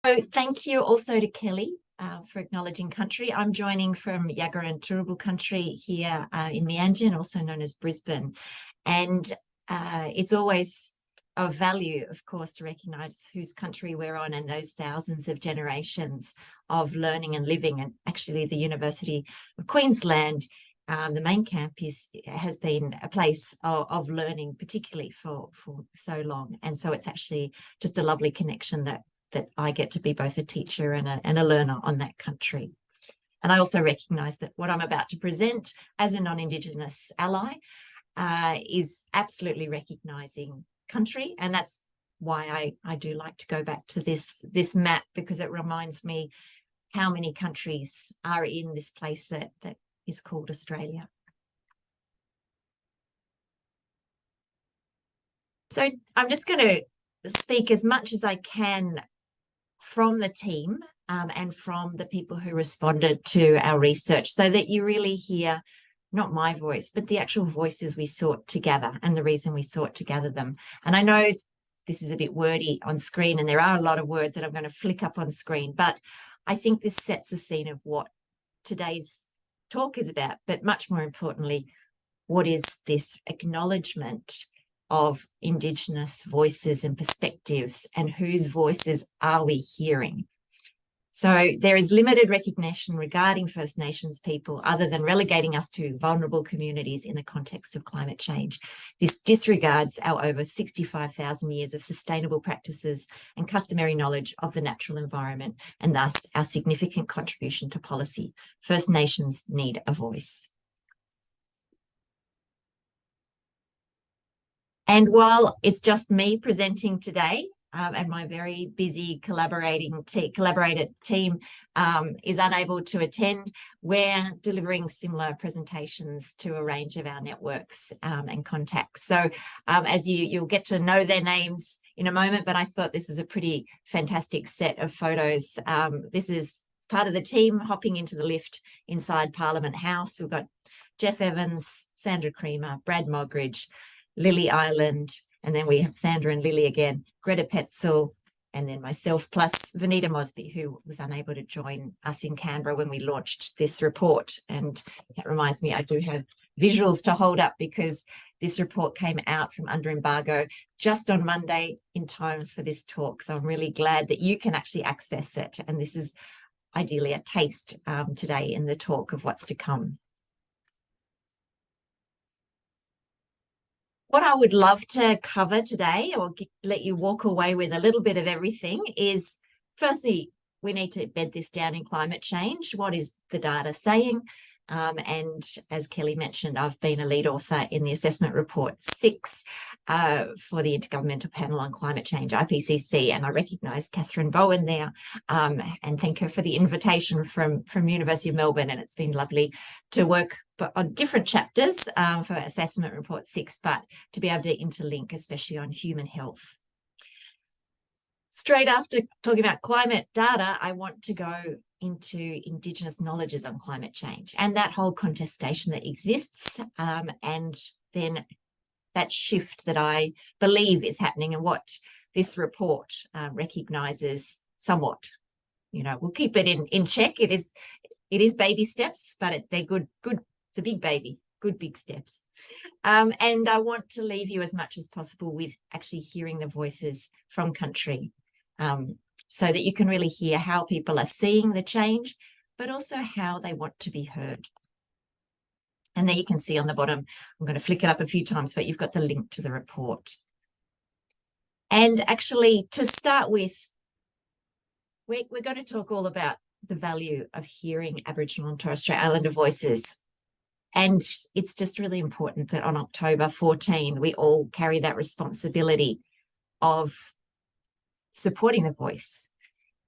So thank you also to Kelly for acknowledging country. I'm joining from Yagara Turrbal country here in Meanjin, also known as Brisbane. And it's always of value, of course, to recognise whose country we're on and those thousands of generations of learning and living. And actually the University of Queensland, the main camp has been a place of learning, particularly for so long. And so it's actually just a lovely connection that I get to be both a teacher and a learner on that country. And I also recognise that what I'm about to present as a non-Indigenous ally is absolutely recognising country. And that's why I do like to go back to this map, because it reminds me how many countries are in this place that is called Australia. So I'm just going to speak as much as I can from the team and from the people who responded to our research, so that you really hear not my voice, but the actual voices we sought to gather and the reason we sought to gather them. And I know this is a bit wordy on screen, and there are a lot of words that I'm going to flick up on screen, but I think this sets the scene of what today's talk is about, but much more importantly, what is this acknowledgement of Indigenous voices and perspectives, and whose voices are we hearing? So there is limited recognition regarding First Nations people other than relegating us to vulnerable communities in the context of climate change. This disregards our over 65,000 years of sustainable practices and customary knowledge of the natural environment, and thus our significant contribution to policy. First Nations need a voice. And while it's just me presenting today, and my very busy collaborator team is unable to attend, we're delivering similar presentations to a range of our networks and contacts. So as you'll get to know their names in a moment, but I thought this is a pretty fantastic set of photos. This is part of the team hopping into the lift inside Parliament House. We've got Jeff Evans, Sandra Creamer, Brad Moggridge, Lillian Ireland, and then we have Sandra and Lily again, Gretta Pecl, and then myself, plus Vinnitta Mosby, who was unable to join us in Canberra when we launched this report. And that reminds me, I do have visuals to hold up, because this report came out from under embargo just on Monday in time for this talk. So I'm really glad that you can actually access it. And this is ideally a taste today in the talk of what's to come. What I would love to cover today, or let you walk away with a little bit of everything, is firstly, we need to bed this down in climate change. What is the data saying? And as Kelly mentioned, I've been a lead author in the Assessment Report 6 for the Intergovernmental Panel on Climate Change, IPCC, and I recognise Catherine Bowen there and thank her for the invitation from University of Melbourne, and it's been lovely to work on different chapters for Assessment Report 6, but to be able to interlink, especially on human health. Straight after talking about climate data, I want to go into Indigenous knowledges on climate change and that whole contestation that exists, and then that shift that I believe is happening, and what this report recognises somewhat. You know, we'll keep it in check. It is baby steps, but they're good. It's a big baby, good big steps. And I want to leave you as much as possible with actually hearing the voices from country, so that you can really hear how people are seeing the change, but also how they want to be heard. And there you can see on the bottom, I'm going to flick it up a few times, but you've got the link to the report. And actually, to start with, we're going to talk all about the value of hearing Aboriginal and Torres Strait Islander voices. And it's just really important that on October 14, we all carry that responsibility of supporting the voice.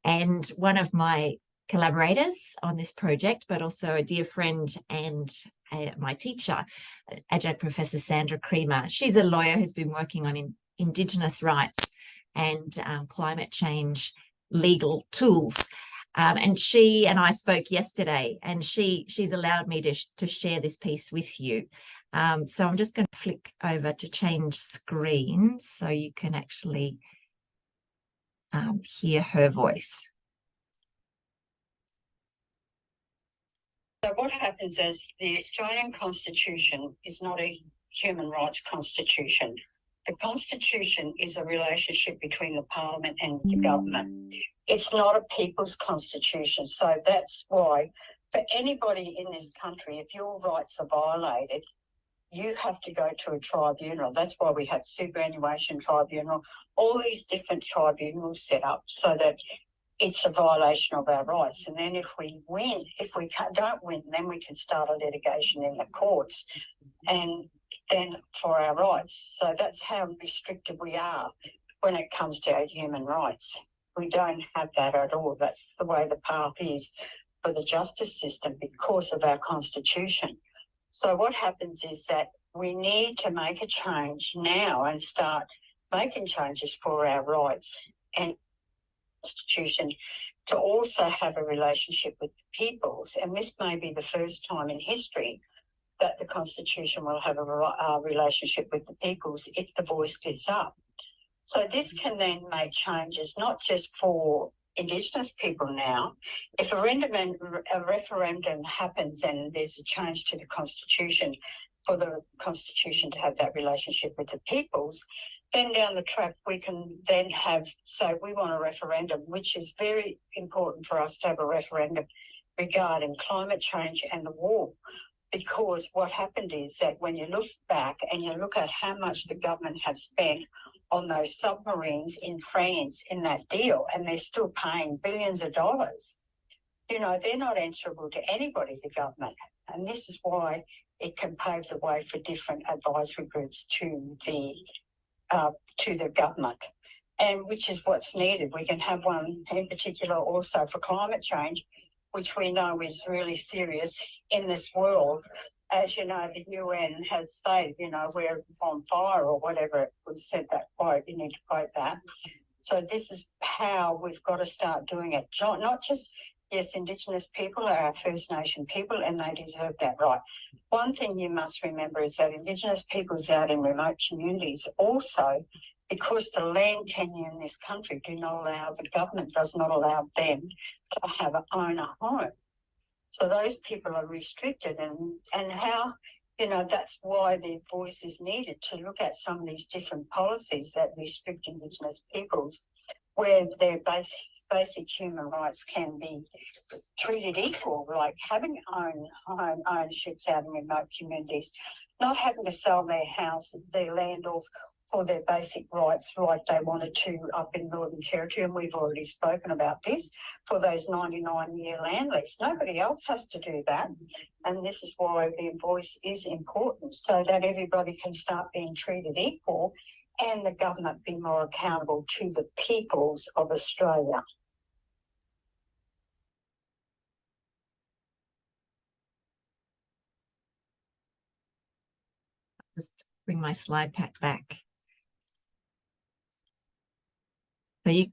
And one of my collaborators on this project, but also a dear friend and my teacher, Adjunct Professor Sandra Creamer, she's a lawyer who's been working on Indigenous rights and climate change legal tools. And she and I spoke yesterday, and she's allowed me to share this piece with you. So I'm just going to flick over to change screen so you can actually hear her voice. So what happens is the Australian Constitution is not a human rights constitution. The Constitution is a relationship between the Parliament and the government. It's not a people's constitution. So that's why for anybody in this country, if your rights are violated, you have to go to a tribunal. That's why we have superannuation tribunal, all these different tribunals set up so that it's a violation of our rights. And then if we win, if we don't win, then we can start a litigation in the courts and then for our rights. So that's how restricted we are when it comes to our human rights. We don't have that at all. That's the way the path is for the justice system because of our constitution. So what happens is that we need to make a change now and start making changes for our rights and constitution to also have a relationship with the peoples. And this may be the first time in history that the Constitution will have a relationship with the peoples if the voice gets up. So this can then make changes not just for Indigenous people now. If a referendum happens and there's a change to the Constitution for the Constitution to have that relationship with the peoples, then down the track we can then have, so we want a referendum, which is very important for us to have a referendum regarding climate change and the war. Because what happened is that when you look back and you look at how much the government has spent on those submarines in France in that deal, and they're still paying billions of dollars, you know, they're not answerable to anybody, the government. And this is why it can pave the way for different advisory groups to the government, and which is what's needed. We can have one in particular also for climate change, which we know is really serious in this world. As you know, the UN has stated, you know, we're on fire or whatever it was said, that quote, you need to quote that. So this is how we've got to start doing it. Not just, yes, Indigenous people are our First Nation people and they deserve that right. One thing you must remember is that Indigenous peoples out in remote communities also, because the land tenure in this country do not allow, the government does not allow them to have own a home. So those people are restricted, and how, you know, that's why their voice is needed to look at some of these different policies that restrict Indigenous peoples, where their basic human rights can be treated equal, like having home ownerships out in remote communities, not having to sell their house, their land off for their basic rights like they wanted to up in Northern Territory, and we've already spoken about this, for those 99-year land lease. Nobody else has to do that, and this is why their voice is important, so that everybody can start being treated equal and the government be more accountable to the peoples of Australia. Just bring my slide pack back. So you,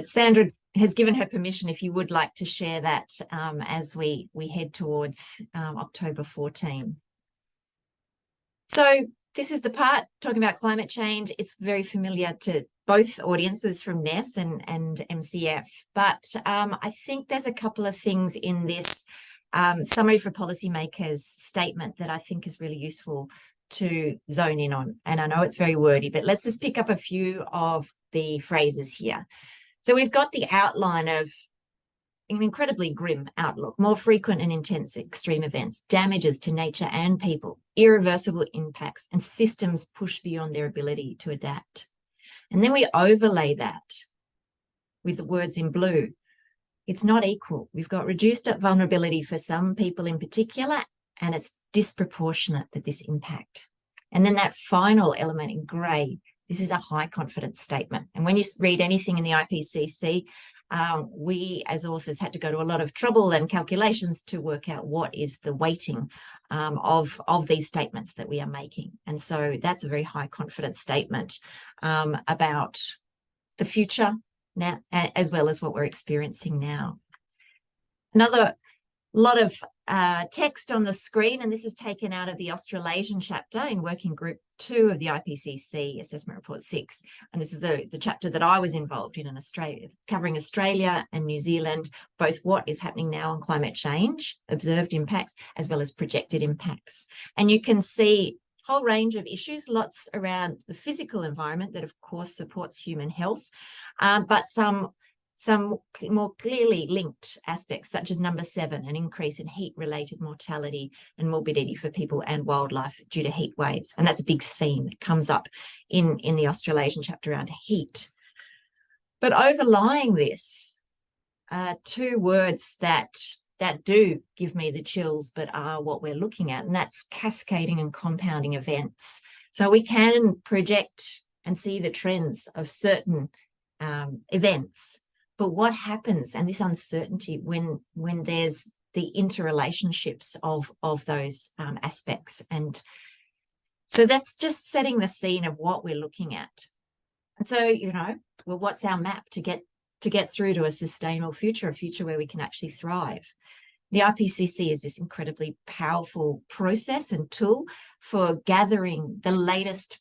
Sandra has given her permission if you would like to share that as we head towards October 14. So this is the part talking about climate change. It's very familiar to both audiences from NES and MCF, but I think there's a couple of things in this summary for policymakers statement that I think is really useful to zone in on. And I know it's very wordy, but let's just pick up a few of the phrases here. So we've got the outline of an incredibly grim outlook, more frequent and intense extreme events, damages to nature and people, irreversible impacts, and systems pushed beyond their ability to adapt. And then we overlay that with the words in blue. It's not equal. We've got reduced vulnerability for some people in particular, and it's disproportionate that this impact. And then that final element in grey, this is a high confidence statement. And when you read anything in the IPCC, we as authors had to go to a lot of trouble and calculations to work out what is the weighting of these statements that we are making. And so that's a very high confidence statement about the future now, as well as what we're experiencing now. Another lot of text on the screen, and this is taken out of the Australasian chapter in Working Group 2 of the IPCC Assessment Report 6. And this is the chapter that I was involved in Australia, covering Australia and New Zealand, both what is happening now on climate change, observed impacts, as well as projected impacts. And you can see a whole range of issues, lots around the physical environment that, of course, supports human health, but some more clearly linked aspects, such as number 7, an increase in heat-related mortality and morbidity for people and wildlife due to heat waves. And that's a big theme that comes up in the Australasian chapter around heat. But overlying this, 2 words that do give me the chills, but are what we're looking at, and that's cascading and compounding events. So we can project and see the trends of certain events, but what happens, and this uncertainty, when there's the interrelationships of those aspects. And so that's just setting the scene of what we're looking at. And so, well, what's our map to get through to a sustainable future, a future where we can actually thrive? The IPCC is this incredibly powerful process and tool for gathering the latest,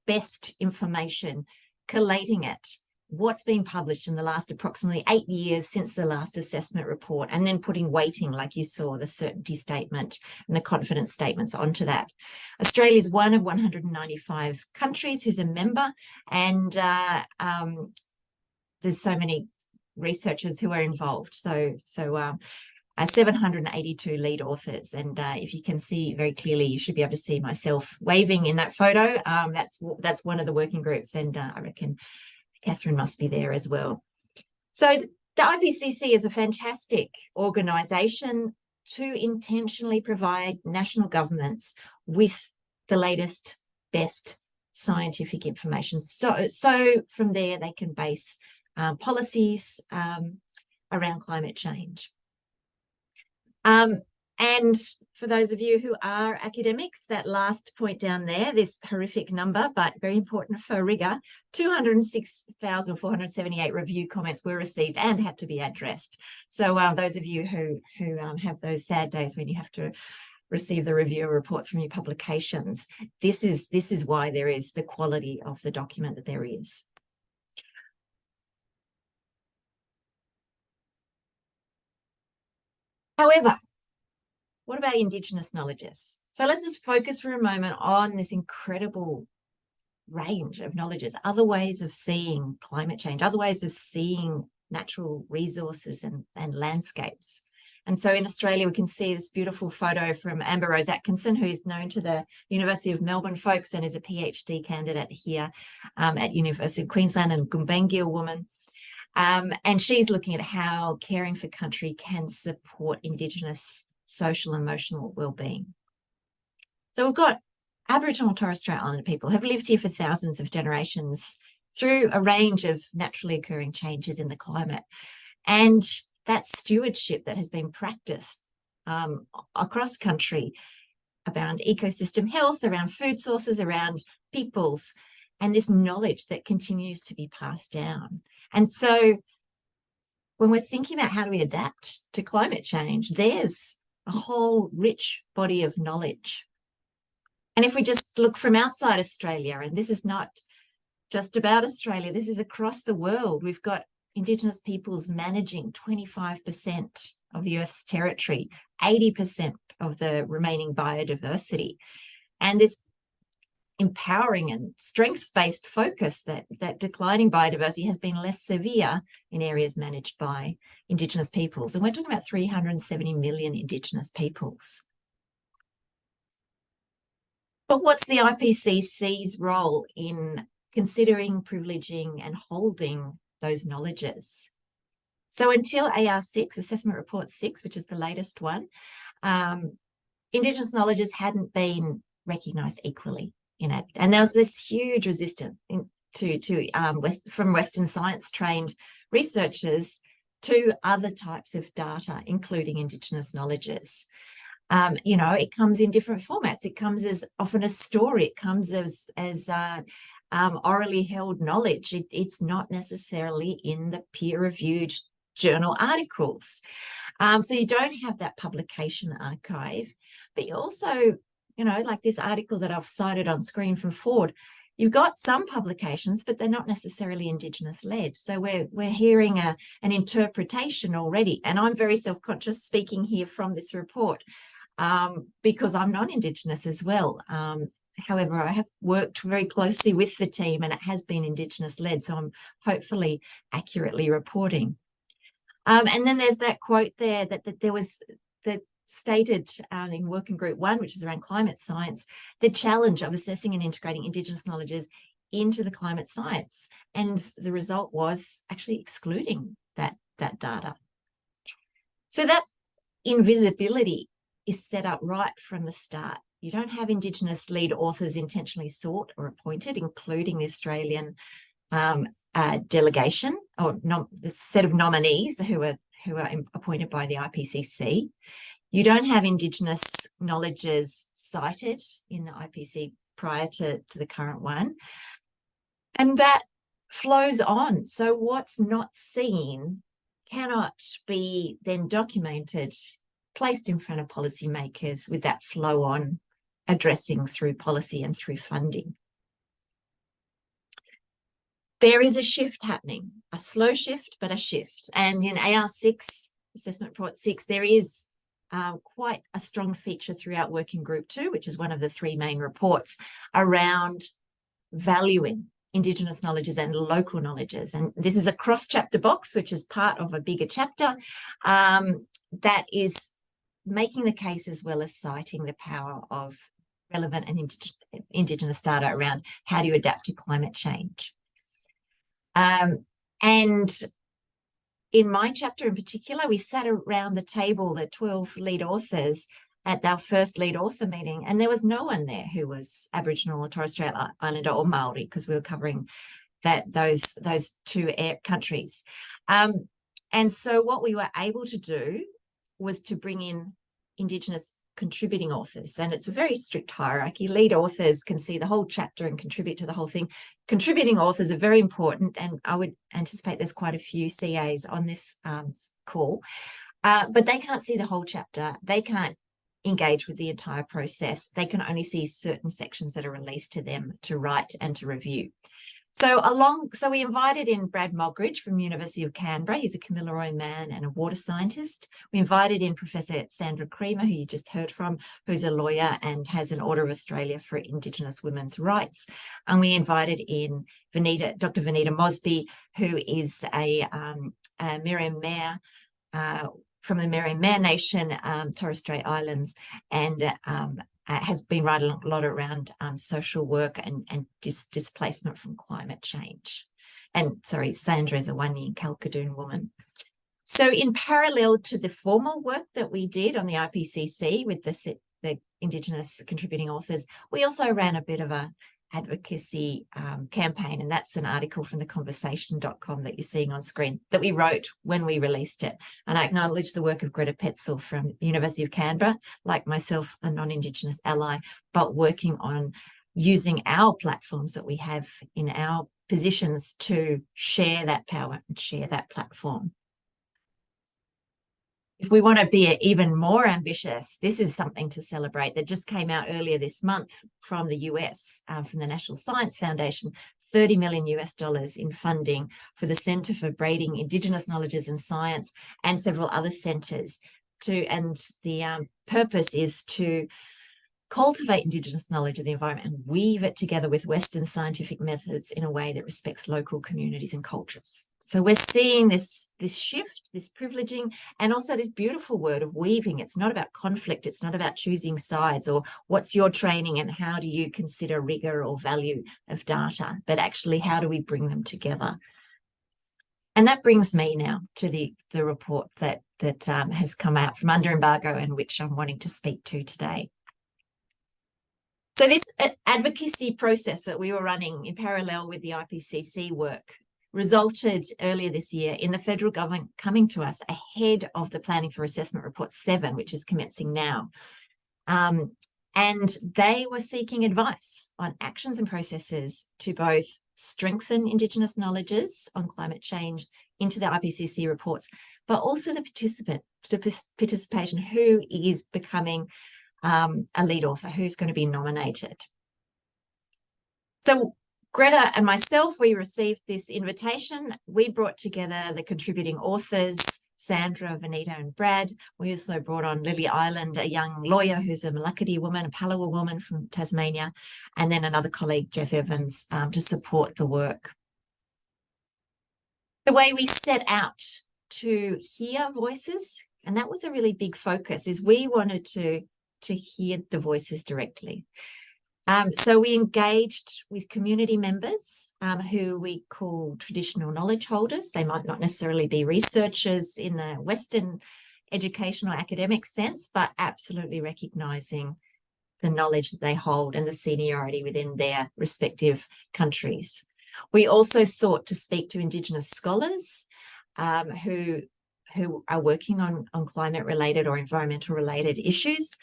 best information, collating it, what's been published in the last approximately 8 years since the last assessment report, and then putting weighting, like you saw, the certainty statement and the confidence statements onto that. Australia is one of 195 countries who's a member, and there's so many researchers who are involved. So 782 lead authors, and if you can see very clearly, you should be able to see myself waving in that photo. That's one of the working groups, and I reckon Catherine must be there as well. So the IPCC is a fantastic organisation to intentionally provide national governments with the latest, best scientific information. So from there, they can base policies around climate change. And for those of you who are academics, that last point down there, this horrific number, but very important for rigor, 206,478 review comments were received and had to be addressed. So those of you who have those sad days when you have to receive the review reports from your publications, this is why there is the quality of the document that there is. However, what about Indigenous knowledges? So let's just focus for a moment on this incredible range of knowledges, other ways of seeing climate change, other ways of seeing natural resources and landscapes. And so in Australia, we can see this beautiful photo from Amber Rose Atkinson, who is known to the University of Melbourne folks and is a PhD candidate here at University of Queensland, and Gumbaynggirr woman. And she's looking at how caring for country can support Indigenous social and emotional well-being. So we've got Aboriginal Torres Strait Islander people who have lived here for thousands of generations through a range of naturally occurring changes in the climate. And that stewardship that has been practiced across country around ecosystem health, around food sources, around peoples, and this knowledge that continues to be passed down. And so when we're thinking about how do we adapt to climate change, there's a whole rich body of knowledge. And if we just look from outside Australia, and this is not just about Australia, this is across the world, we've got Indigenous peoples managing 25% of the Earth's territory, 80% of the remaining biodiversity, and this empowering and strengths-based focus that declining biodiversity has been less severe in areas managed by Indigenous peoples. And we're talking about 370 million Indigenous peoples. But what's the IPCC's role in considering, privileging and holding those knowledges? So until AR6, Assessment Report 6, which is the latest one, Indigenous knowledges hadn't been recognised equally in it. And there was this huge resistance from Western science-trained researchers to other types of data, including Indigenous knowledges. It comes in different formats. It comes as often a story. It comes as orally held knowledge. It's not necessarily in the peer-reviewed journal articles. So you don't have that publication archive, but you also, you know, like this article that I've cited on screen from Ford, you've got some publications, but they're not necessarily Indigenous led. So we're hearing an interpretation already. And I'm very self-conscious speaking here from this report because I'm non-Indigenous as well. However, I have worked very closely with the team and it has been Indigenous led. So I'm hopefully accurately reporting. And then there's that quote there that there was that stated in Working Group 1, which is around climate science, the challenge of assessing and integrating Indigenous knowledges into the climate science. And the result was actually excluding that data. So that invisibility is set up right from the start. You don't have Indigenous lead authors intentionally sought or appointed, including the Australian delegation or the set of nominees who are appointed by the IPCC. You don't have Indigenous knowledges cited in the IPC prior to the current one. And that flows on. So what's not seen cannot be then documented, placed in front of policymakers with that flow on addressing through policy and through funding. There is a shift happening, a slow shift, but a shift. And in AR6, Assessment Report 6, there is quite a strong feature throughout Working Group 2, which is one of the 3 main reports, around valuing Indigenous knowledges and local knowledges. And this is a cross-chapter box, which is part of a bigger chapter that is making the case as well as citing the power of relevant and Indigenous data around how do you adapt to climate change. And in my chapter in particular, we sat around the table, the 12 lead authors, at our first lead author meeting, and there was no one there who was Aboriginal or Torres Strait Islander or Maori, because we were covering those 2 countries. And so what we were able to do was to bring in Indigenous contributing authors, and it's a very strict hierarchy. Lead authors can see the whole chapter and contribute to the whole thing. Contributing authors are very important, and I would anticipate there's quite a few CAs on this call, but they can't see the whole chapter. They can't engage with the entire process. They can only see certain sections that are released to them to write and to review. So we invited in Brad Moggridge from University of Canberra. He's a Kamilaroi man and a water scientist. We invited in Professor Sandra, who you just heard from, who's a lawyer and has an Order of Australia for Indigenous women's rights. And we invited in Dr. Vinnitta Mosby, who is a Meriam Mayor from the Meriam Nation, Torres Strait Islands, and has been writing a lot around social work and displacement from climate change. And sorry, Sandra is a Waanyi Kalkadoon woman. So in parallel to the formal work that we did on the IPCC with the Indigenous contributing authors, we also ran a bit of a advocacy campaign, and that's an article from theconversation.com that you're seeing on screen that we wrote when we released it. And I acknowledge the work of Gretta Pecl from the University of Canberra, like myself, a non-Indigenous ally, but working on using our platforms that we have in our positions to share that power and share that platform. If we want to be even more ambitious, this is something to celebrate that just came out earlier this month from the US, from the National Science Foundation, $30 million in funding for the Centre for Braiding Indigenous Knowledges in Science and several other centres. And the purpose is to cultivate Indigenous knowledge of the environment and weave it together with Western scientific methods in a way that respects local communities and cultures. So we're seeing this shift, this privileging, and also this beautiful word of weaving. It's not about conflict. It's not about choosing sides or what's your training and how do you consider rigor or value of data, but actually how do we bring them together? And that brings me now to the report that has come out from under embargo and which I'm wanting to speak to today. So this advocacy process that we were running in parallel with the IPCC work resulted earlier this year in the federal government coming to us ahead of the Planning for Assessment Report 7, which is commencing now. And they were seeking advice on actions and processes to both strengthen Indigenous knowledges on climate change into the IPCC reports, but also the participation, who is becoming a lead author, who's going to be nominated. So Gretta and myself, we received this invitation. We brought together the contributing authors, Sandra, Vinnitta and Brad. We also brought on Lillian Ireland, a young lawyer who's a Melukerdee woman, a Palawa woman from Tasmania, and then another colleague, Jeff Evans, to support the work. The way we set out to hear voices, and that was a really big focus, is we wanted to hear the voices directly. So we engaged with community members who we call traditional knowledge holders. They might not necessarily be researchers in the Western educational academic sense, but absolutely recognising the knowledge that they hold and the seniority within their respective countries. We also sought to speak to Indigenous scholars who are working on climate-related or environmental-related issues.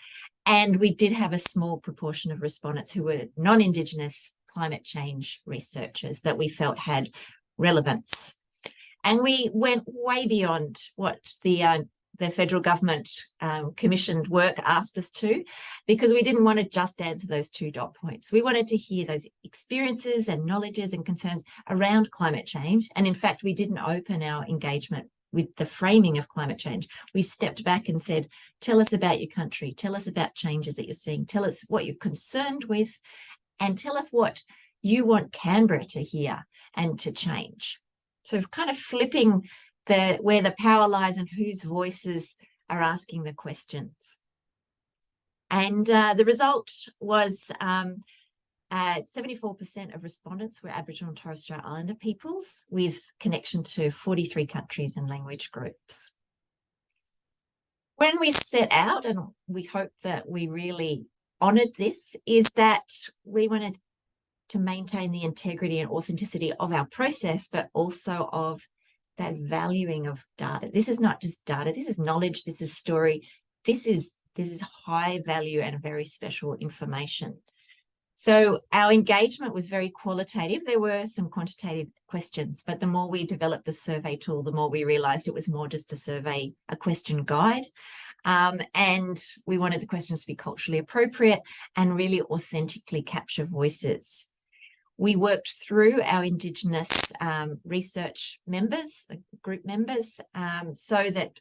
And we did have a small proportion of respondents who were non-Indigenous climate change researchers that we felt had relevance. And we went way beyond what the federal government commissioned work asked us to, because we didn't want to just answer those 2 dot points. We wanted to hear those experiences and knowledges and concerns around climate change. And in fact, we didn't open our engagement with the framing of climate change. We stepped back and said, tell us about your country, tell us about changes that you're seeing, tell us what you're concerned with, and tell us what you want Canberra to hear and to change. So kind of flipping where the power lies and whose voices are asking the questions. And the result was 74% of respondents were Aboriginal and Torres Strait Islander peoples, with connection to 43 countries and language groups. When we set out, and we hope that we really honoured this, is that we wanted to maintain the integrity and authenticity of our process, but also of that valuing of data. This is not just data, this is knowledge, this is story, this is high value and very special information. So our engagement was very qualitative. There were some quantitative questions, but the more we developed the survey tool, the more we realised it was more just a survey, a question guide. And we wanted the questions to be culturally appropriate and really authentically capture voices. We worked through our Indigenous research members, group members, so that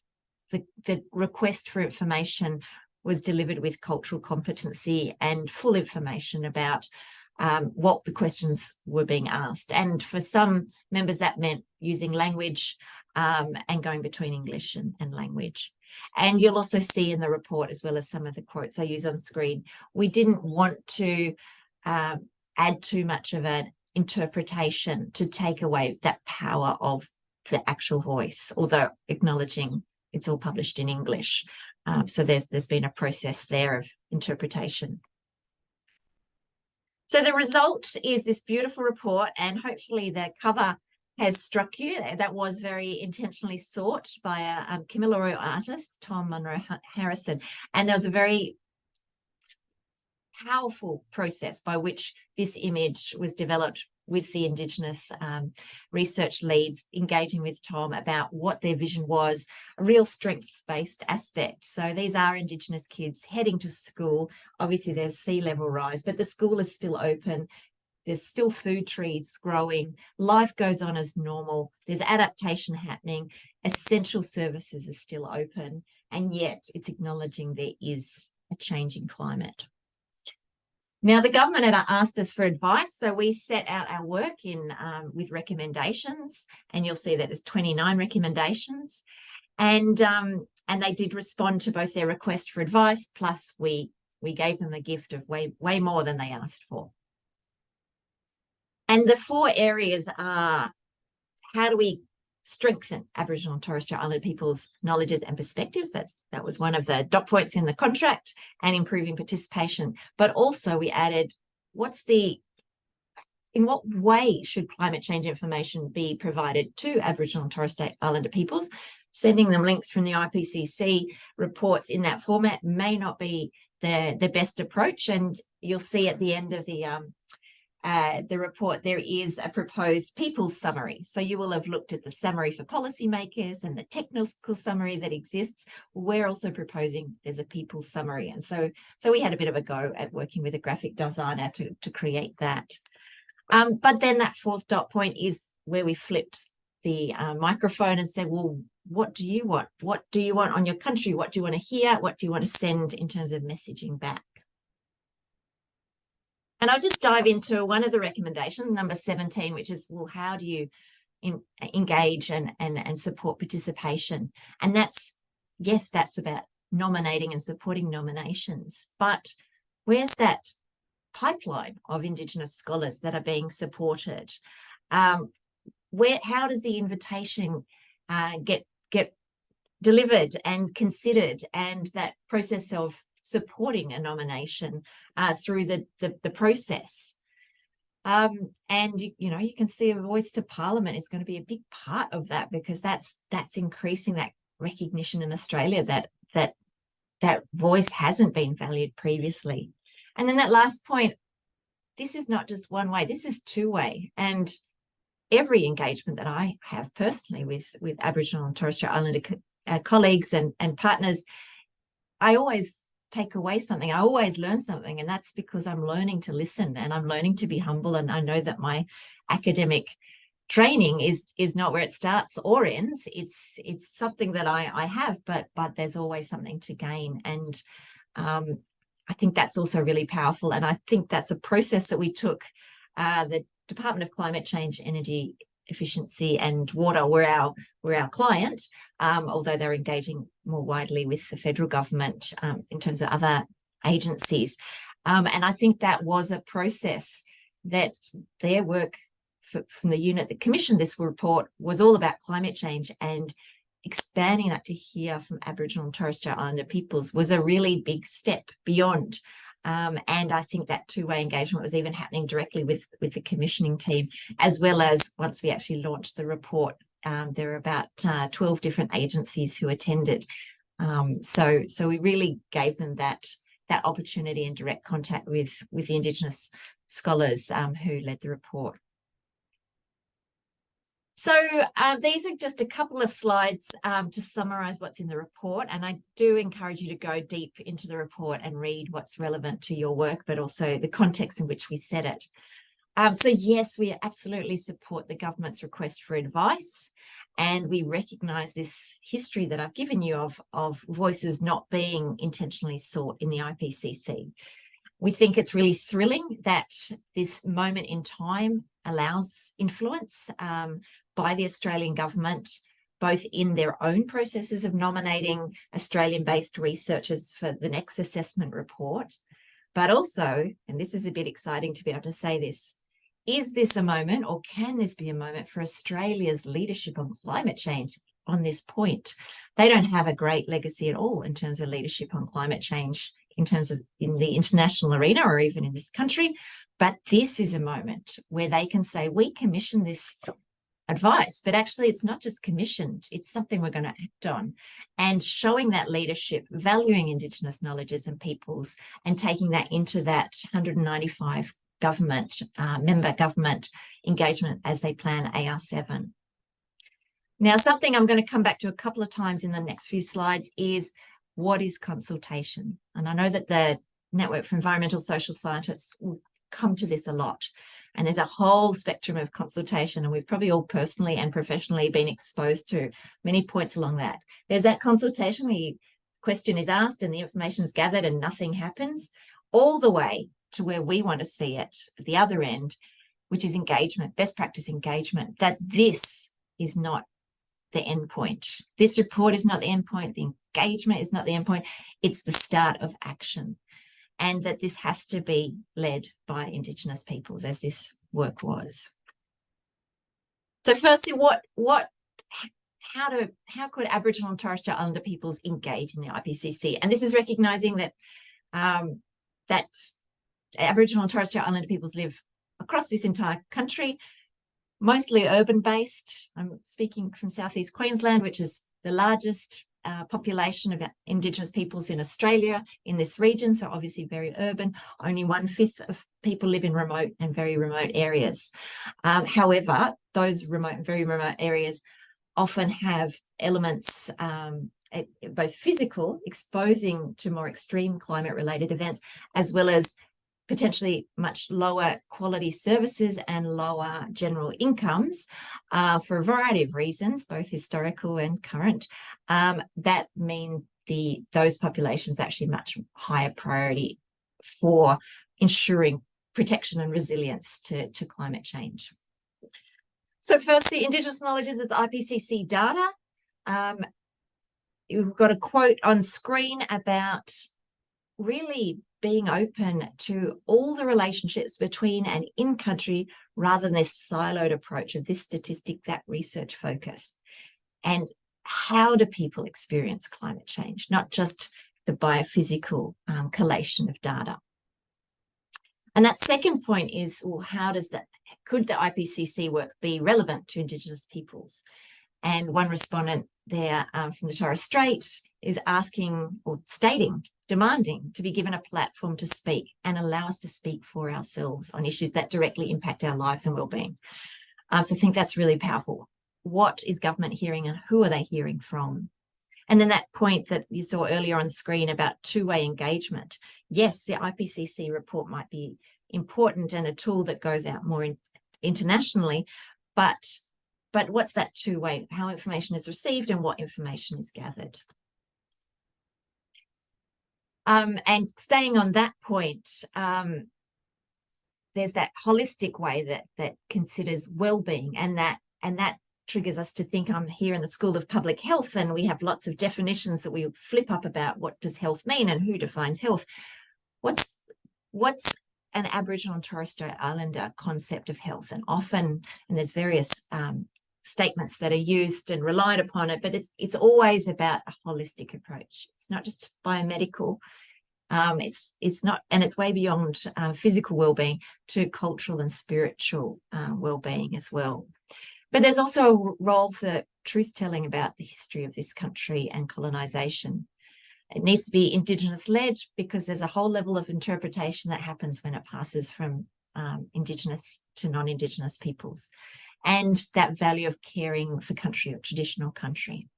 the request for information was delivered with cultural competency and full information about what the questions were being asked. And for some members, that meant using language and going between English and language. And you'll also see in the report, as well as some of the quotes I use on screen, we didn't want to add too much of an interpretation to take away that power of the actual voice, although acknowledging it's all published in English. So there's been a process there of interpretation. So the result is this beautiful report, and hopefully the cover has struck you. That was very intentionally sought by a Kamilaroi artist, Tom Munro Harrison, and there was a very powerful process by which this image was developed with the Indigenous research leads, engaging with Tom about what their vision was, a real strengths-based aspect. So these are Indigenous kids heading to school. Obviously there's sea level rise, but the school is still open. There's still food trees growing. Life goes on as normal. There's adaptation happening. Essential services are still open. And yet it's acknowledging there is a changing climate. Now, the government had asked us for advice, so we set out our work with recommendations, and you'll see that there's 29 recommendations, and they did respond to both their request for advice, plus we gave them a gift of way more than they asked for. And the 4 areas are: how do we strengthen Aboriginal and Torres Strait Islander people's knowledges and perspectives? That was one of the dot points in the contract, and improving participation. But also we added, in what way should climate change information be provided to Aboriginal and Torres Strait Islander peoples? Sending them links from the IPCC reports in that format may not be the best approach, and you'll see at the end of the the report, there is a proposed people's summary. So you will have looked at the summary for policymakers and the technical summary that exists. We're also proposing there's a people's summary. And so we had a bit of a go at working with a graphic designer to create that. But then that fourth dot point is where we flipped the microphone and said, well, what do you want? What do you want on your country? What do you want to hear? What do you want to send in terms of messaging back? And I'll just dive into one of the recommendations, number 17, which is, well, how do you engage and support participation? And yes, that's about nominating and supporting nominations. But where's that pipeline of Indigenous scholars that are being supported? How does the invitation get delivered and considered, and that process of supporting a nomination through the process? And you can see a voice to Parliament is going to be a big part of that, because that's increasing that recognition in Australia that voice hasn't been valued previously. And then that last point, this is not just one way, this is two-way. And every engagement that I have personally with Aboriginal and Torres Strait Islander colleagues and partners, I always take away something. I always learn something, and that's because I'm learning to listen and I'm learning to be humble. And I know that my academic training is not where it starts or ends. It's something that I have, but there's always something to gain. And I think that's also really powerful. And I think that's a process that we took. The Department of Climate Change, Energy Efficiency and Water were our client, although they're engaging more widely with the federal government in terms of other agencies. And I think that was a process that their work from the unit that commissioned this report was all about climate change, and expanding that to hear from Aboriginal and Torres Strait Islander peoples was a really big step beyond. And I think that two-way engagement was even happening directly with the commissioning team, as well as once we actually launched the report. There were about 12 different agencies who attended. So we really gave them that opportunity and direct contact with the Indigenous scholars who led the report. So these are just a couple of slides to summarise what's in the report, and I do encourage you to go deep into the report and read what's relevant to your work, but also the context in which we set it. So yes, we absolutely support the government's request for advice, and we recognise this history that I've given you of voices not being intentionally sought in the IPCC. We think it's really thrilling that this moment in time allows influence by the Australian government, both in their own processes of nominating Australian-based researchers for the next assessment report, but also, and this is a bit exciting to be able to say this, is this a moment, or can this be a moment for Australia's leadership on climate change on this point? They don't have a great legacy at all in terms of leadership on climate change, in terms of in the international arena or even in this country. But this is a moment where they can say, we commissioned this advice, but actually it's not just commissioned, it's something we're going to act on. And showing that leadership, valuing Indigenous knowledges and peoples, and taking that into that 195 member government engagement as they plan AR7. Now, something I'm going to come back to a couple of times in the next few slides is, what is consultation? And I know that the Network for Environmental Social Scientists will come to this a lot. And there's a whole spectrum of consultation, and we've probably all personally and professionally been exposed to many points along that. There's that consultation where the question is asked and the information is gathered and nothing happens, all the way to where we want to see it at the other end, which is engagement, best practice engagement, that this is not the end point. This report is not the end point. The engagement is not the end point. It's the start of action. And that this has to be led by Indigenous peoples, as this work was. So firstly, how could Aboriginal and Torres Strait Islander peoples engage in the IPCC? And this is recognising that that Aboriginal and Torres Strait Islander peoples live across this entire country, mostly urban-based. I'm speaking from southeast Queensland, which is the largest population of Indigenous peoples in Australia in this region, so obviously very urban. Only 1/5 of people live in remote and very remote areas. However, those remote and very remote areas often have elements, both physical, exposing to more extreme climate-related events, as well as potentially much lower quality services and lower general incomes for a variety of reasons, both historical and current, that mean those populations actually much higher priority for ensuring protection and resilience to climate change. So firstly, Indigenous Knowledges is IPCC data. We've got a quote on screen about really being open to all the relationships between and in country rather than this siloed approach of this statistic, that research focus. And how do people experience climate change, not just the biophysical collation of data. And that second point is, well, could the IPCC work be relevant to Indigenous peoples? And one respondent there from the Torres Strait is asking or demanding to be given a platform to speak and allow us to speak for ourselves on issues that directly impact our lives and well-being. So I think that's really powerful. What is government hearing and who are they hearing from? And then that point that you saw earlier on screen about two-way engagement. Yes, the IPCC report might be important and a tool that goes out more internationally, but what's that two-way? How information is received and what information is gathered. And staying on that point, there's that holistic way that considers well-being, and that triggers us to think, I'm here in the School of Public Health and we have lots of definitions that we flip up about what does health mean and who defines health. What's an Aboriginal and Torres Strait Islander concept of health? And often, and there's various statements that are used and relied upon it, but it's always about a holistic approach. It's not just biomedical. It's not, and it's way beyond physical well-being to cultural and spiritual well-being as well. But there's also a role for truth-telling about the history of this country and colonisation. It needs to be Indigenous-led because there's a whole level of interpretation that happens when it passes from Indigenous to non-Indigenous peoples, and that value of caring for country or traditional country.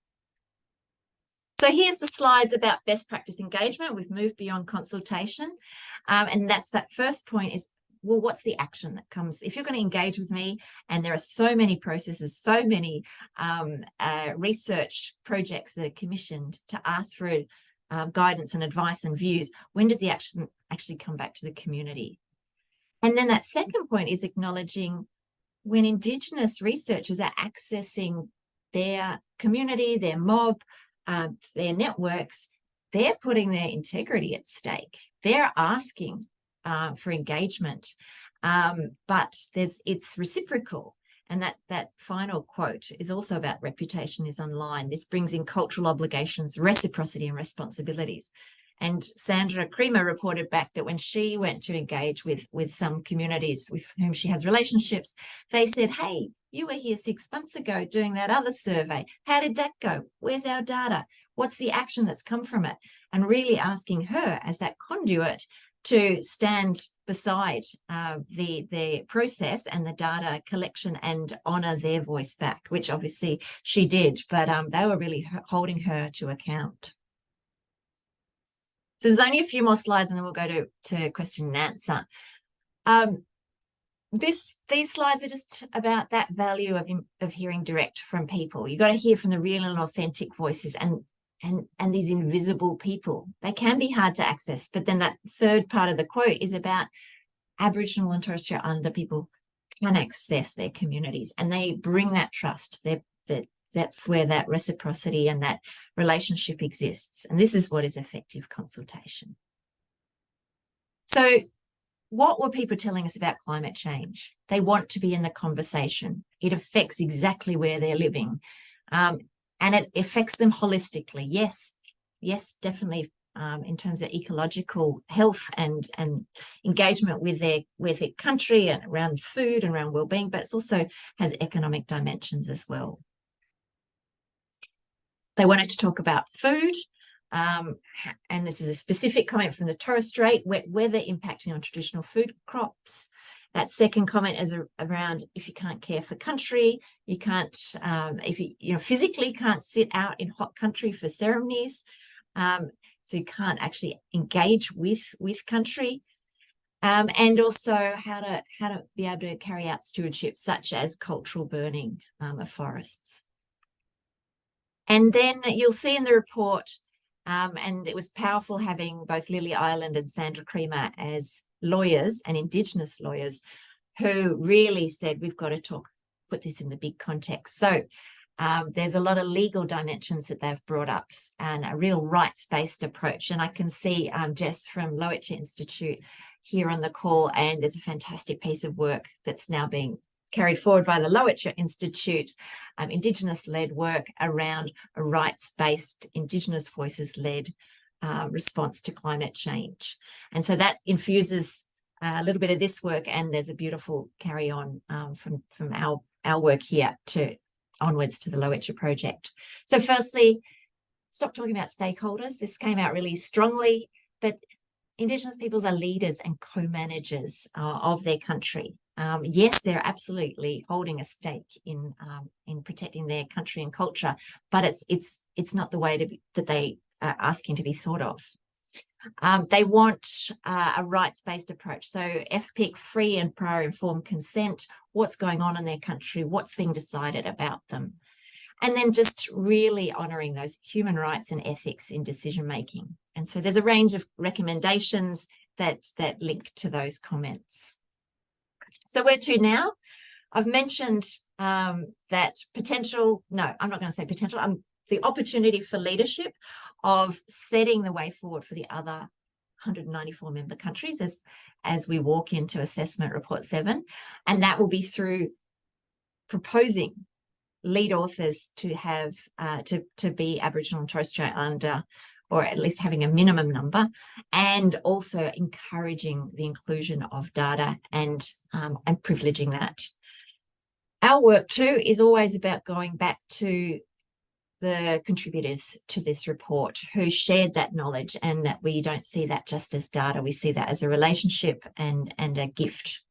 So here's the slides about best practice engagement. We've moved beyond consultation. And that's that first point is, well, what's the action that comes? If you're going to engage with me, and there are so many processes, so many research projects that are commissioned to ask for guidance and advice and views, when does the action actually come back to the community? And then that second point is acknowledging when Indigenous researchers are accessing their community, their mob, their networks, they're putting their integrity at stake. They're asking for engagement, but it's reciprocal. And that final quote is also about reputation is online. This brings in cultural obligations, reciprocity and responsibilities. And Sandra Creamer reported back that when she went to engage with some communities with whom she has relationships, they said, hey, you were here 6 months ago doing that other survey. How did that go? Where's our data? What's the action that's come from it? And really asking her as that conduit to stand beside the process and the data collection and honour their voice back, which obviously she did, but they were really holding her to account. So there's only a few more slides and then we'll go to question and answer. These slides are just about that value of hearing direct from people. You've got to hear from the real and authentic voices and these invisible people. They can be hard to access, but then that third part of the quote is about Aboriginal and Torres Strait Islander people can access their communities and they bring that trust. That's where that reciprocity and that relationship exists. And this is what is effective consultation. So what were people telling us about climate change? They want to be in the conversation. It affects exactly where they're living. And it affects them holistically. Yes, definitely in terms of ecological health and engagement with their country and around food and around well-being, but it also has economic dimensions as well. They wanted to talk about food, and this is a specific comment from the Torres Strait, weather impacting on traditional food crops. That second comment is around, if you can't care for country, you can't, if you physically can't sit out in hot country for ceremonies, so you can't actually engage with country, and also how to be able to carry out stewardship, such as cultural burning of forests. And then you'll see in the report, and it was powerful having both Lillian Ireland and Sandra as lawyers and Indigenous lawyers who really said, we've got to put this in the big context. So there's a lot of legal dimensions that they've brought up and a real rights-based approach. And I can see Jess from Lowitja Institute here on the call, and there's a fantastic piece of work that's now being carried forward by the Lowitja Institute, Indigenous-led work around a rights-based, Indigenous voices-led response to climate change. And so that infuses a little bit of this work, and there's a beautiful carry-on from our work here onwards to the Lowitja project. So firstly, stop talking about stakeholders. This came out really strongly, but Indigenous peoples are leaders and co-managers of their country. Yes, they're absolutely holding a stake in protecting their country and culture, but it's not the way that they are asking to be thought of. They want a rights-based approach. So FPIC, free and prior informed consent, what's going on in their country, what's being decided about them. And then just really honouring those human rights and ethics in decision-making. And so there's a range of recommendations that link to those comments. So where to now? I've mentioned that potential, no, I'm not going to say potential, the opportunity for leadership of setting the way forward for the other 194 member countries as we walk into Assessment Report 7. And that will be through proposing lead authors to have to be Aboriginal and Torres Strait Islander, or at least having a minimum number, and also encouraging the inclusion of data and privileging that. Our work too is always about going back to the contributors to this report who shared that knowledge, and that we don't see that just as data, we see that as a relationship and a gift.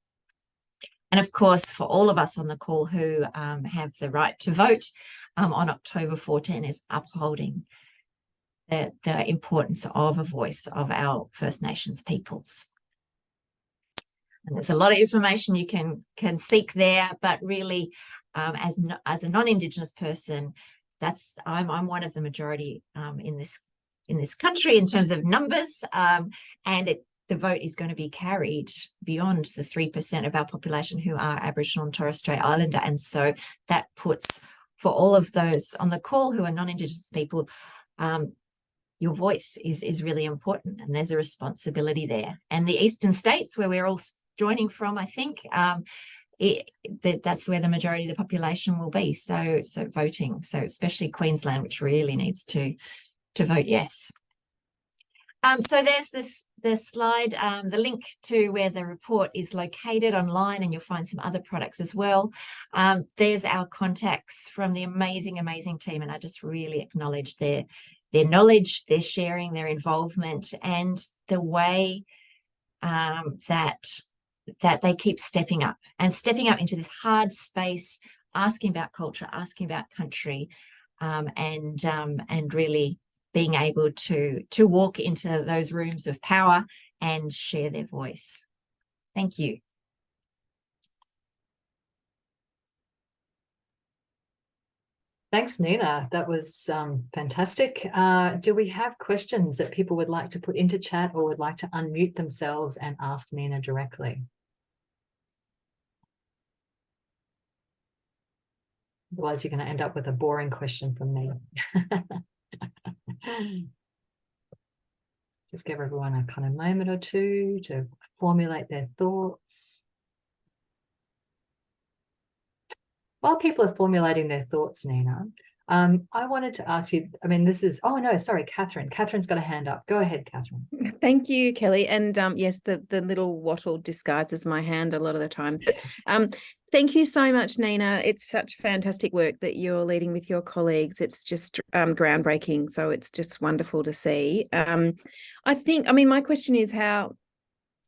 And of course, for all of us on the call who have the right to vote on October 14, is upholding the importance of a voice of our First Nations peoples. And there's a lot of information you can seek there, but really, as a non-Indigenous person, I'm one of the majority in this country in terms of numbers, and the vote is going to be carried beyond the 3% of our population who are Aboriginal and Torres Strait Islander. And so that puts, for all of those on the call who are non-Indigenous people, your voice is really important, and there's a responsibility there. And the eastern states, where we're all joining from, I think, that's where the majority of the population will be. So voting, so especially Queensland, which really needs to vote yes. So there's this slide, the link to where the report is located online, and you'll find some other products as well. There's our contacts from the amazing team, and I just really acknowledge their knowledge, their sharing, their involvement, and the way that they keep stepping up into this hard space, asking about culture, asking about country, and really being able to walk into those rooms of power and share their voice. Thank you. Thanks, Nina. That was fantastic. Do we have questions that people would like to put into chat or would like to unmute themselves and ask Nina directly? Otherwise, you're going to end up with a boring question from me. Just give everyone a kind of moment or two to formulate their thoughts. While people are formulating their thoughts, Nina, I wanted to ask you, I mean, this is, oh no, sorry, Catherine. Catherine's got a hand up. Go ahead, Catherine. Thank you, Kelly. And yes, the little wattle disguises my hand a lot of the time. But Thank you so much, Nina. It's such fantastic work that you're leading with your colleagues. It's just groundbreaking. So it's just wonderful to see. My question is how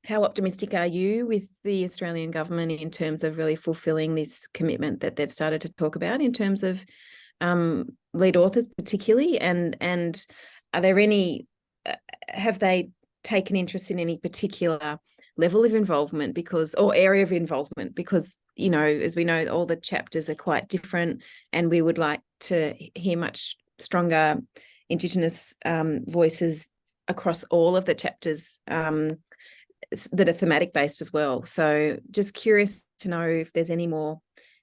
optimistic are you with the Australian government in terms of really fulfilling this commitment that they've started to talk about in terms of lead authors particularly? And are there any, have they taken interest in any particular level of involvement or area of involvement? Because, you know, as we know, all the chapters are quite different, and we would like to hear much stronger Indigenous voices across all of the chapters that are thematic based as well. So just curious to know if there's any more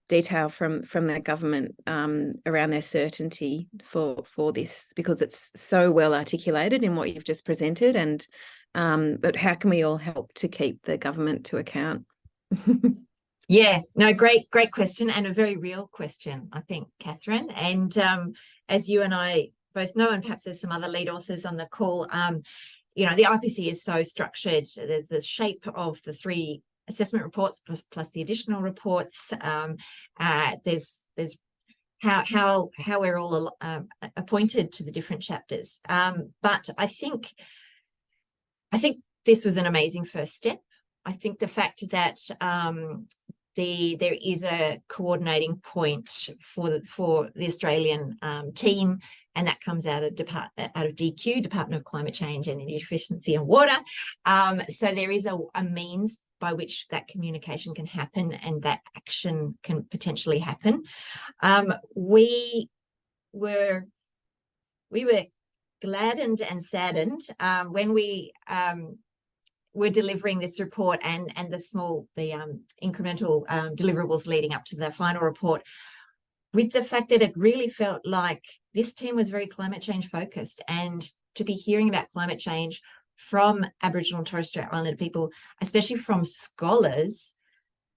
detail from the government around their certainty for this, because it's so well articulated in what you've just presented. And but how can we all help to keep the government to account? Yeah, no, great question, and a very real question, I think, Catherine. And as you and I both know, and perhaps there's some other lead authors on the call, you know, the IPC is so structured. There's the shape of the 3 assessment reports plus the additional reports. There's how we're all appointed to the different chapters. But I think this was an amazing first step. I think the fact that there is a coordinating point for the Australian team, and that comes out of DQ, Department of Climate Change and Energy Efficiency and Water. So there is a means by which that communication can happen and that action can potentially happen. We were gladdened and saddened when we we're delivering this report and the incremental deliverables leading up to the final report, with the fact that it really felt like this team was very climate change focused, and to be hearing about climate change from Aboriginal and Torres Strait Islander people, especially from scholars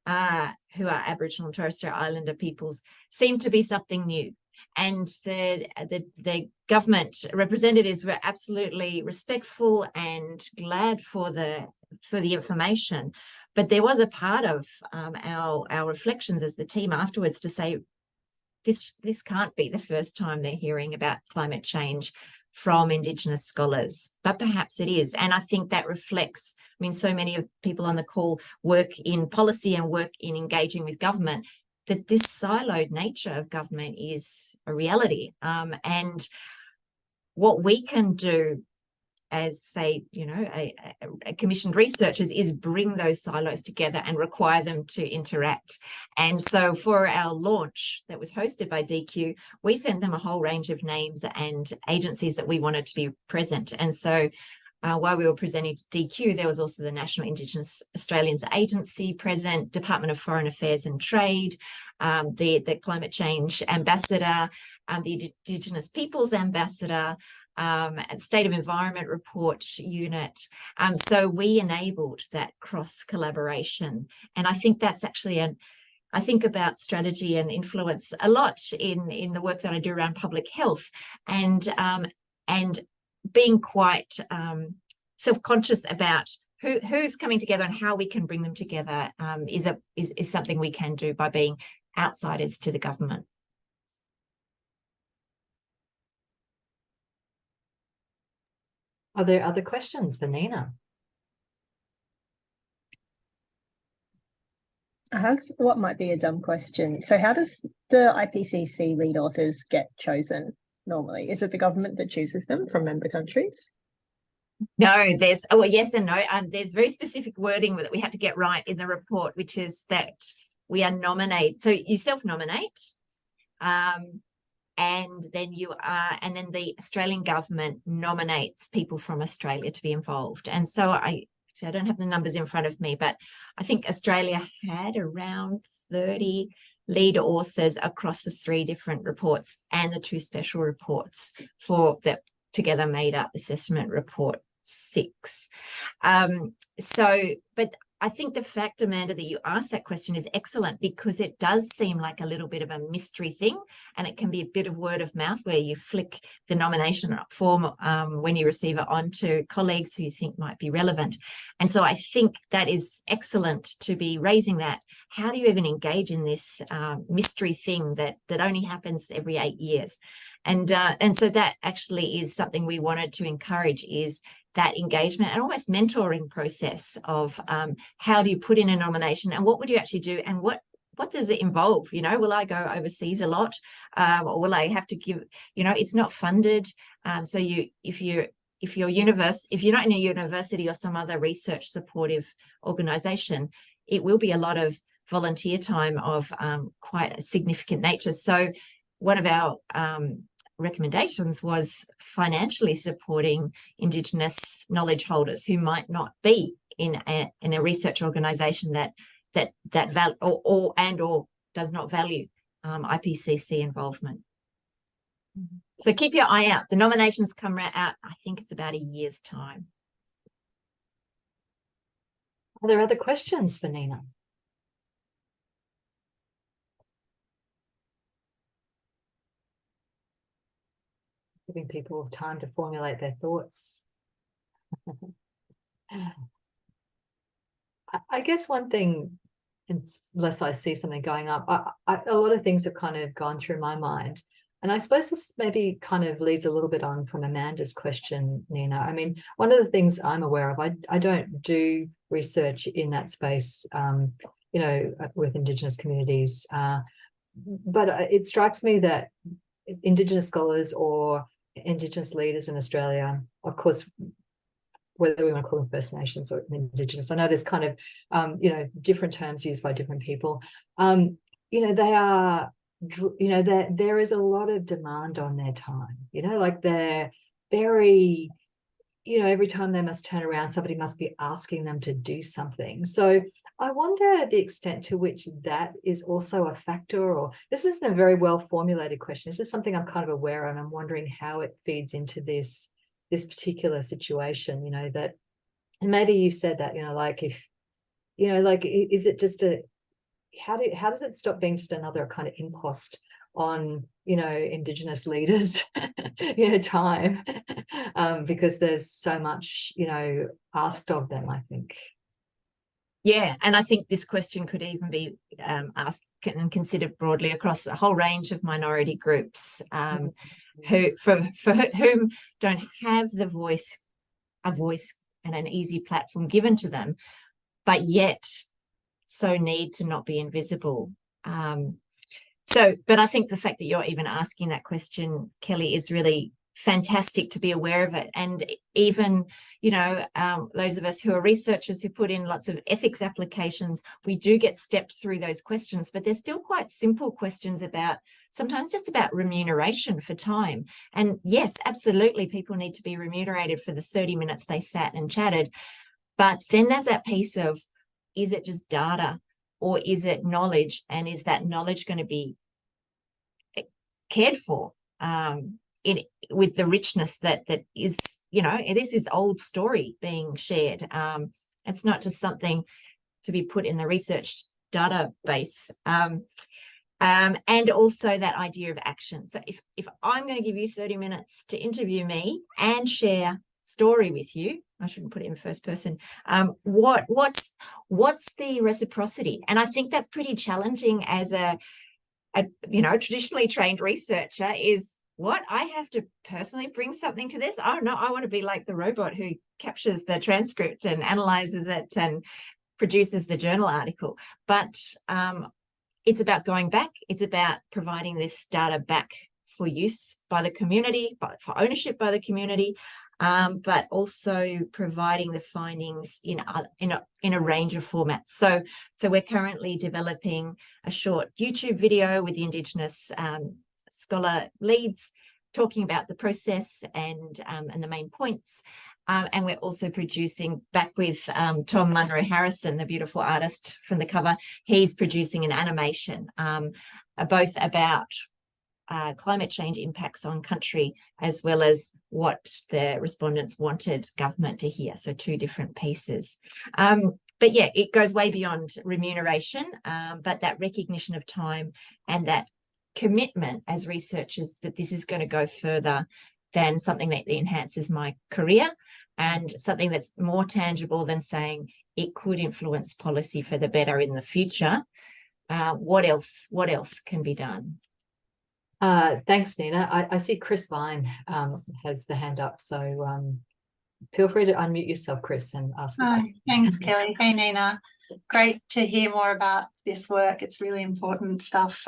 who are Aboriginal and Torres Strait Islander peoples, seemed to be something new. And the government representatives were absolutely respectful and glad for the information. But there was a part of our reflections as the team afterwards to say, this can't be the first time they're hearing about climate change from Indigenous scholars, but perhaps it is. And I think that reflects, I mean, so many of people on the call work in policy and work in engaging with government, that this siloed nature of government is a reality. And what we can do as, say, you know, a commissioned researchers is bring those silos together and require them to interact. And so for our launch that was hosted by DQ, we sent them a whole range of names and agencies that we wanted to be present. And so while we were presenting to DQ, there was also the National Indigenous Australians Agency present, Department of Foreign Affairs and Trade, the Climate Change Ambassador, the Indigenous Peoples Ambassador, and State of Environment Report Unit. So we enabled that cross collaboration. And I think that's actually I think about strategy and influence a lot in the work that I do around public health, and being quite self-conscious about who's coming together and how we can bring them together is something we can do by being outsiders to the government. Are there other questions for Nina? I have what might be a dumb question. So how does the IPCC lead authors get chosen normally? Is it the government that chooses them from member countries? No, there's, yes and no. There's very specific wording that we had to get right in the report, which is that we are nominated. So you self-nominate, and then the Australian government nominates people from Australia to be involved. And so I don't have the numbers in front of me, but I think Australia had around 30 lead authors across the 3 different reports and the 2 special reports that together made up Assessment Report 6. But I think the fact, Amanda, that you asked that question is excellent, because it does seem like a little bit of a mystery thing, and it can be a bit of word of mouth where you flick the nomination form when you receive it on to colleagues who you think might be relevant. And so I think that is excellent to be raising that. How do you even engage in this mystery thing that only happens every 8 years? And so that actually is something we wanted to encourage, is that engagement and almost mentoring process of how do you put in a nomination, and what would you actually do, and what does it involve? You know, will I go overseas a lot, or will I have to give? You know, it's not funded. So if you're not in a university or some other research supportive organisation, it will be a lot of volunteer time of quite a significant nature. So one of our recommendations was financially supporting Indigenous knowledge holders who might not be in a research organisation that does not value IPCC involvement. So keep your eye out. The nominations come out, I think it's about a year's time. Are there other questions for Nina? Giving people time to formulate their thoughts. I guess one thing, unless I see something going up, a lot of things have kind of gone through my mind. And I suppose this maybe kind of leads a little bit on from Amanda's question, Nina. I mean, one of the things I'm aware of, I don't do research in that space, you know, with Indigenous communities. But it strikes me that Indigenous scholars or Indigenous leaders in Australia, of course, whether we want to call them First Nations or Indigenous, I know there's kind of, you know, different terms used by different people. You know, they are, you know, there is a lot of demand on their time, you know, like they're very, you know, every time they must turn around, somebody must be asking them to do something. So I wonder the extent to which that is also a factor, or this isn't a very well formulated question. It's just something I'm kind of aware of, and I'm wondering how it feeds into this particular situation, you know, that, and maybe you've said that, you know, like if, you know, like, is it just how does it stop being just another kind of impost on, you know, Indigenous leaders, you know, time, because there's so much, you know, asked of them, I think. Yeah, and I think this question could even be asked and considered broadly across a whole range of minority groups who, for whom don't have a voice and an easy platform given to them, but yet so need to not be invisible. But I think the fact that you're even asking that question, Kelly, is really fantastic to be aware of it. And even, you know, those of us who are researchers who put in lots of ethics applications, we do get stepped through those questions, but they're still quite simple questions about, sometimes just about remuneration for time. And yes, absolutely, people need to be remunerated for the 30 minutes they sat and chatted. But then there's that piece of, is it just data or is it knowledge? And is that knowledge going to be cared for with the richness that is, you know, this is old story being shared. It's not just something to be put in the research database. And also that idea of action. So if I'm going to give you 30 minutes to interview me and share story with you, I shouldn't put it in first person, what's the reciprocity? And I think that's pretty challenging as a you know, traditionally trained researcher, is what I have to personally bring something to this. Oh no, I want to be like the robot who captures the transcript and analyzes it and produces the journal article. But it's about going back. It's about providing this data back for use by the community, for ownership by the community, but also providing the findings in a range of formats. So we're currently developing a short YouTube video with the Indigenous scholar leads, talking about the process and the main points. And we're also producing, back with Tom Munro Harrison, the beautiful artist from the cover, he's producing an animation, both about climate change impacts on country, as well as what the respondents wanted government to hear. So two different pieces. but yeah, it goes way beyond remuneration, but that recognition of time and that commitment as researchers that this is going to go further than something that enhances my career, and something that's more tangible than saying it could influence policy for the better in the future. What else can be done? Thanks, Nina. I see Chris Vine has the hand up, so feel free to unmute yourself, Chris, and ask. Hi, thanks, Kelly. Hey, Nina. Great to hear more about this work. It's really important stuff.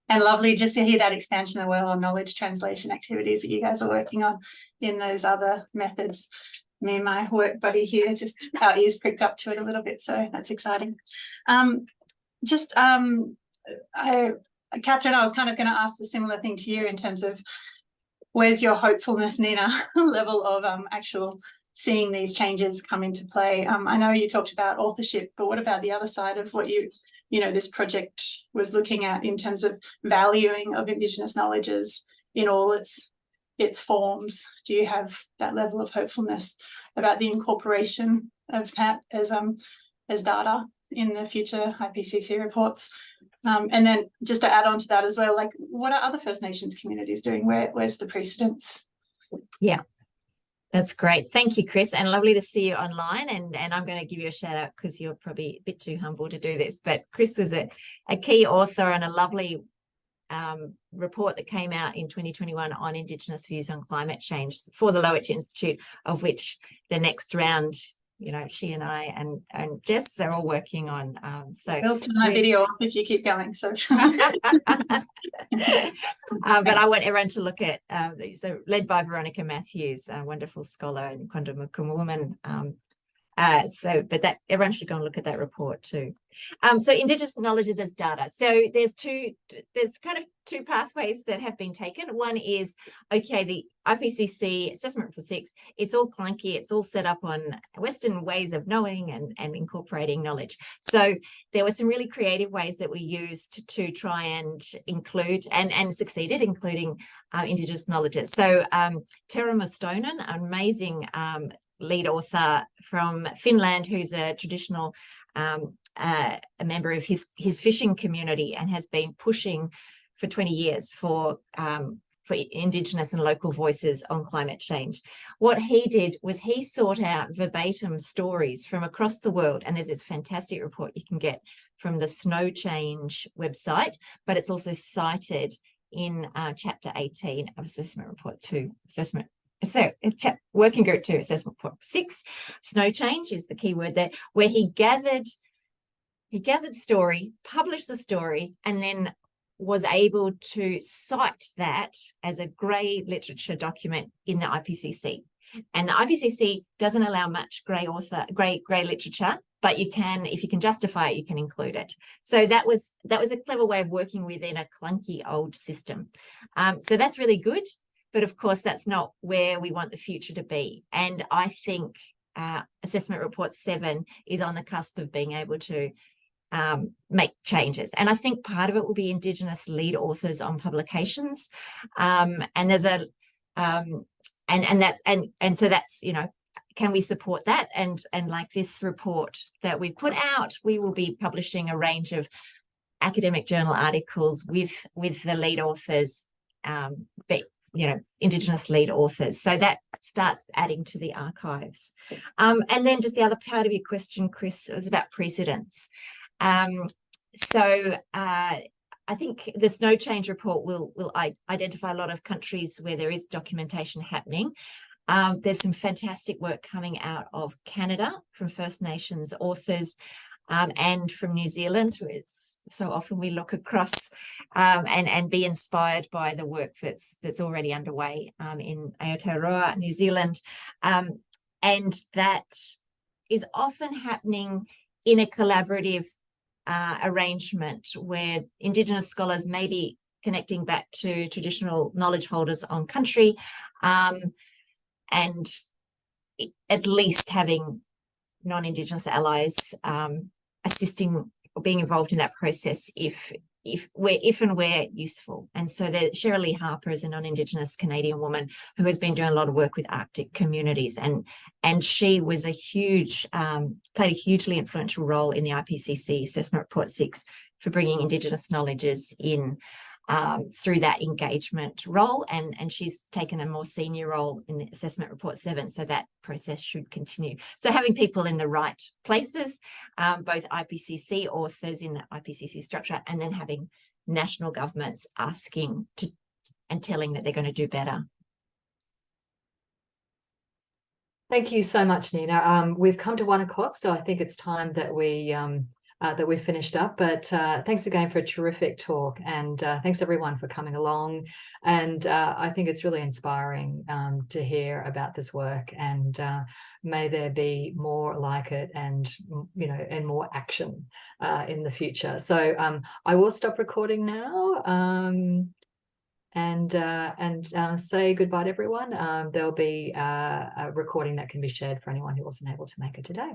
And lovely just to hear that expansion as well on knowledge translation activities that you guys are working on in those other methods. Me and my work buddy here, just our ears pricked up to it a little bit, so that's exciting. Catherine, I was kind of going to ask a similar thing to you in terms of where's your hopefulness, Nina, level of actual seeing these changes come into play. I know you talked about authorship, but what about the other side of what this project was looking at in terms of valuing of Indigenous knowledges in all its forms? Do you have that level of hopefulness about the incorporation of that as data in the future IPCC reports? And then just to add on to that as well, like what are other First Nations communities doing? Where's the precedence? Yeah, that's great. Thank you, Chris, and lovely to see you online. And I'm going to give you a shout out because you're probably a bit too humble to do this, but Chris was a key author on a lovely report that came out in 2021 on Indigenous views on climate change for the Lowitch Institute, of which the next round, she and I and Jess are all working on. So We'll turn my video off if you keep going. So, but I want everyone to look at. So led by Veronica Matthews, a wonderful scholar and Quandamukuma woman. But that everyone should go and look at that report too. So Indigenous knowledges as data. So there's kind of two pathways that have been taken. One is, okay, the IPCC Assessment Report 6, it's all clunky, it's all set up on Western ways of knowing and incorporating knowledge. So there were some really creative ways that we used to try and include and succeeded, including Indigenous knowledges. So Tera Mostonen, an amazing lead author from Finland, who's a traditional a member of his fishing community and has been pushing for 20 years for Indigenous and local voices on climate change. What he did was he sought out verbatim stories from across the world, and there's this fantastic report you can get from the Snow Change website, but it's also cited in chapter 18 of Assessment Report 2, Working Group 2, Assessment Report 6. Snow change is the key word there, where he gathered story, published the story, and then was able to cite that as a grey literature document in the IPCC. And the IPCC doesn't allow much grey literature, but you can, if you can justify it, you can include it. So that was a clever way of working within a clunky old system. So that's really good. But of course, that's not where we want the future to be. And I think Assessment Report 7 is on the cusp of being able to make changes. And I think part of it will be Indigenous lead authors on publications. And there's a so that's, can we support that? And like this report that we put out, we will be publishing a range of academic journal articles with the lead authors, Indigenous lead authors. So that starts adding to the archives. And then just the other part of your question, Chris, was about precedents. I think the Snow Change report will identify a lot of countries where there is documentation happening. There's some fantastic work coming out of Canada from First Nations authors and from New Zealand, where so often we look across and be inspired by the work that's already underway in Aotearoa, New Zealand. And that is often happening in a collaborative arrangement where Indigenous scholars may be connecting back to traditional knowledge holders on country and at least having non-Indigenous allies assisting or being involved in that process if if and where useful. And so that Cheryl Lee Harper is a non-Indigenous Canadian woman who has been doing a lot of work with Arctic communities, and she was played a hugely influential role in the IPCC Assessment Report 6 for bringing Indigenous knowledges in through that engagement role, and she's taken a more senior role in the Assessment Report 7, so that process should continue. So having people in the right places, both IPCC authors in the IPCC structure, and then having national governments asking to and telling that they're going to do better. Thank you so much, Nina. We've come to 1 o'clock, so I think it's time that we finished up. But thanks again for a terrific talk, and thanks everyone for coming along. And I think it's really inspiring to hear about this work, and may there be more like it, and and more action in the future. So I will stop recording now. And say goodbye to everyone. There'll be a recording that can be shared for anyone who wasn't able to make it today.